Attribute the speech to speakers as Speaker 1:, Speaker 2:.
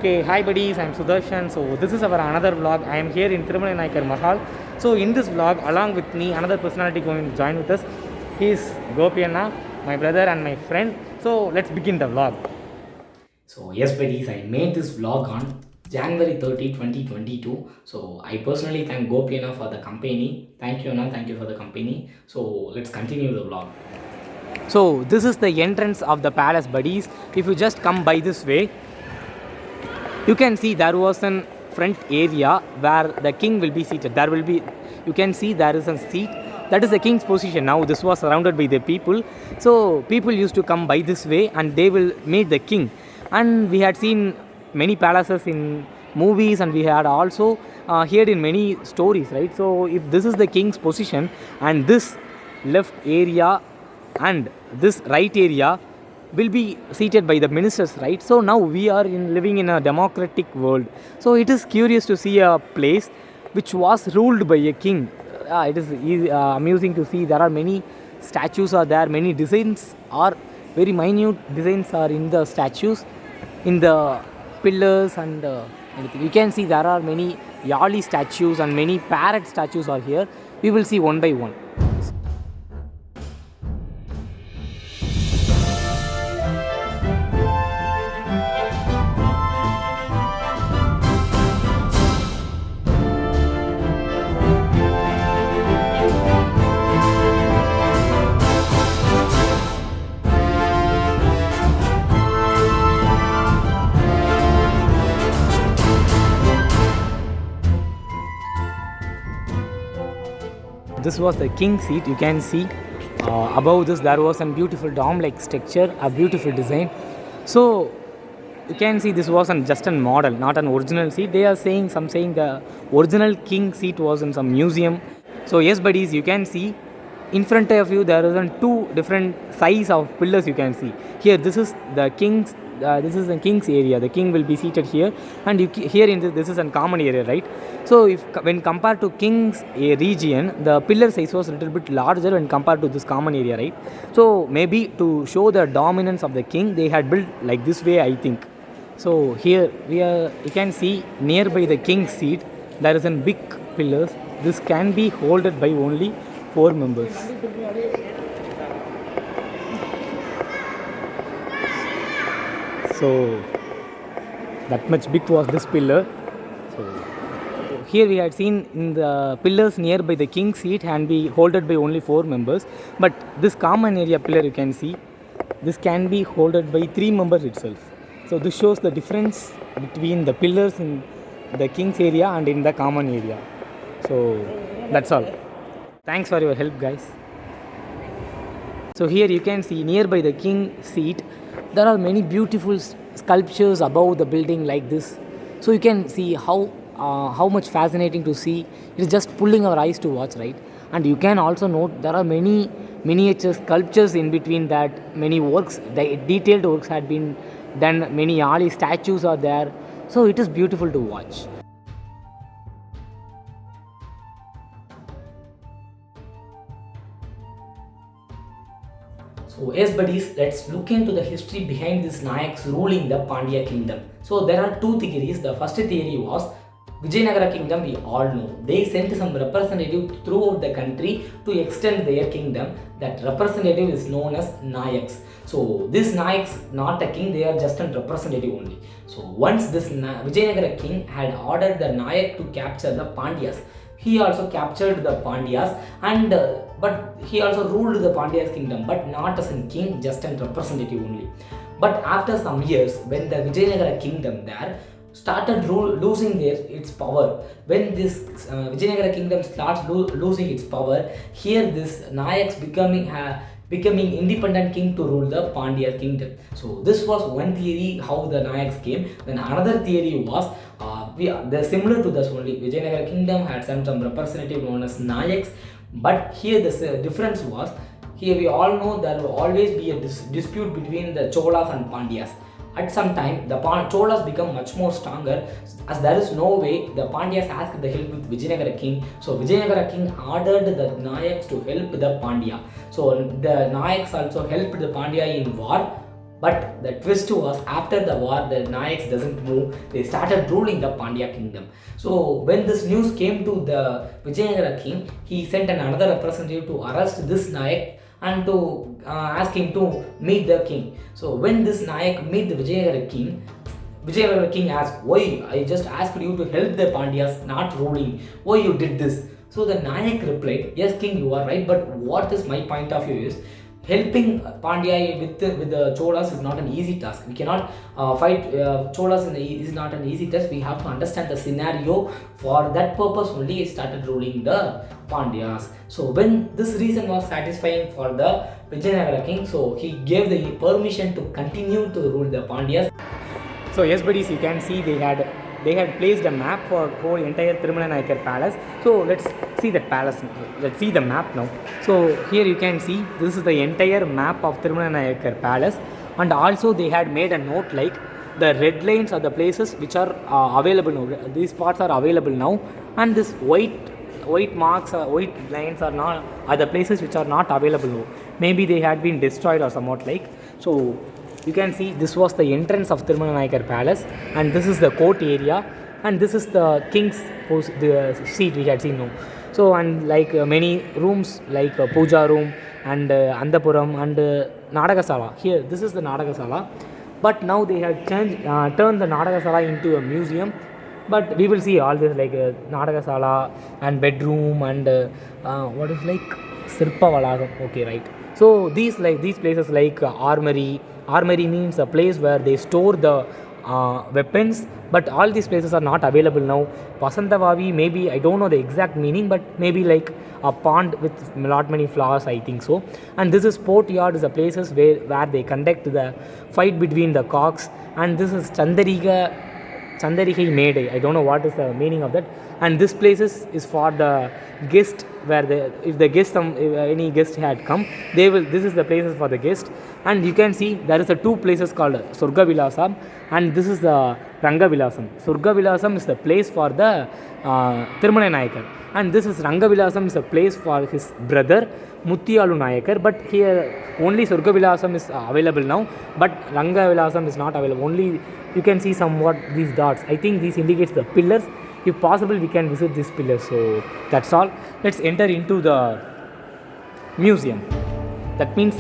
Speaker 1: Okay, hi buddies, I'm Sudarshan. So this is our another vlog. I am here in Thirumalai Naikar Mahal. So in this vlog, along with me, another personality going to join with us. He is Gopianna, my brother and my friend. So let's begin the vlog.
Speaker 2: So yes buddies, I made this vlog on January 30, 2022. So I personally thank Gopiana for the company. Thank you Anna, thank you for the company. So let's continue the vlog.
Speaker 1: So this is the entrance of the palace, buddies. If you just come by this way, you can see there was an front area where the king will be seated. There will be, you can see there is a seat. That is the king's position. Now this was surrounded by the people. So people used to come by this way and they will meet the king. And we had seen many palaces in movies and we had also heard in many stories, right? So if this is the king's position and this left area and this right area will be seated by the ministers, right? So now we are living in a democratic world. So it is curious to see a place which was ruled by a king. It is amusing to see there are many statues are there, many designs are very minute designs are in the statues, in the pillars and anything. You can see there are many Yali statues and many parrot statues are here. We will see one by one. This was the king's seat. You can see above this there was a beautiful dome-like structure, a beautiful design. So you can see this was just a model, not an original seat. They are saying some saying the original king seat was in some museum. So yes, buddies, you can see in front of you there is two different size of pillars. You can see here. This is the king's. This is the king's area. The king will be seated here, and here in this is a common area, right? So if when compared to king's region, the pillar size was a little bit larger when compared to this common area, right? So maybe to show the dominance of the king, they had built like this way, I think. So here you can see nearby the king's seat there is a big pillars. This can be holded by only 4 members. So that much big was this pillar. So here we had seen in the pillars nearby the king's seat and be holded by only 4 members. But this common area pillar you can see, this can be holded by 3 members itself. So this shows the difference between the pillars in the king's area and in the common area. So that's all. Thanks for your help, guys. So here you can see nearby the king's seat there are many beautiful sculptures above the building like this. So you can see how much fascinating to see. It is just pulling our eyes to watch, right? And you can also note there are many miniature sculptures in between that. Many works, the detailed works had been done. Many Ali statues are there. So it is beautiful to watch.
Speaker 2: So yes buddies, let's look into the history behind this Nayaks ruling the Pandya kingdom. So there are two theories. The first theory was Vijayanagara kingdom, we all know. They sent some representative throughout the country to extend their kingdom. That representative is known as Nayaks. So this Nayaks not a king, they are just a representative only. So once this Vijayanagara king had ordered the Nayak to capture the Pandyas, he also captured the Pandyas and but he also ruled the Pandyas kingdom, but not as a king, just a representative only. But after some years, when the Vijayanagara kingdom there started losing its power, when this Vijayanagara kingdom starts losing its power, here this Nayaks becoming independent king to rule the Pandya kingdom. So this was one theory how the Nayaks came. Then another theory was they're similar to this only. Vijayanagara kingdom had some representative known as Nayaks, but here the difference was, here we all know there will always be a dispute between the Cholas and Pandyas. At some time, the Cholas become much more stronger, as there is no way the Pandyas asked the help with Vijayanagara king. So Vijayanagara king ordered the Nayaks to help the Pandya. So the Nayaks also helped the Pandya in war. But the twist was after the war, the Nayaks doesn't move. They started ruling the Pandya kingdom. So when this news came to the Vijayanagara king, he sent another representative to arrest this Nayak and to ask him to meet the king. So when this Nayak meet the Vijayanagara king asked, "Why? I just asked you to help the Pandyas, not ruling. Why you did this?" So the Nayak replied, "Yes, king, you are right. But what is my point of view is." Helping Pandya with the Cholas is not an easy task. We cannot fight Cholas is not an easy task. We have to understand the scenario. For that purpose only, he started ruling the Pandyas. So when this reason was satisfying for the Vijayanagara king, so he gave the permission to continue to rule the Pandyas.
Speaker 1: So yes, buddies, you can see they had placed a map for whole entire Tirumala Nayakar palace. So let's see that palace. Let's see the map now. So here you can see this is the entire map of Tirumala Nayakar palace, and also they had made a note like the red lines are the places which are available now. These spots are available now, and this white marks, white lines are the places which are not available now. Maybe they had been destroyed or somewhat like. So you can see this was the entrance of Tirumala Nayakar palace, and this is the court area, and this is the king's the seat we had seen now. So and like many rooms like puja room and Andapuram and Nadagasala. Here this is the Nadagasala, but now they have turned the Nadagasala into a museum. But we will see all this like Nadagasala and bedroom and what is like Sirpa Valagam. Okay, right. So these places like armory means a place where they store the weapons, but all these places are not available now. Vasantavavi, maybe I don't know the exact meaning, but maybe like a pond with lot many flowers, I think so. And this is port yard, is the places where they conduct the fight between the cocks. And this is Chandarigai Mede. I don't know what is the meaning of that. And this places is for the guest, where if any guest had come, this is the places for the guest. And you can see there is two places called Surga Vilasam, and this is the Ranga Vilasam. Surga Vilasam is the place for the Tirumala Nayakar, and this is Ranga Vilasam is a place for his brother Muttiyalu Nayakar. But here only Surga Vilasam is available now, but Ranga Vilasam is not available. Only you can see somewhat these dots. I think this indicates the pillars. If possible, we can visit these pillars. So that's all. Let's enter into the museum. That means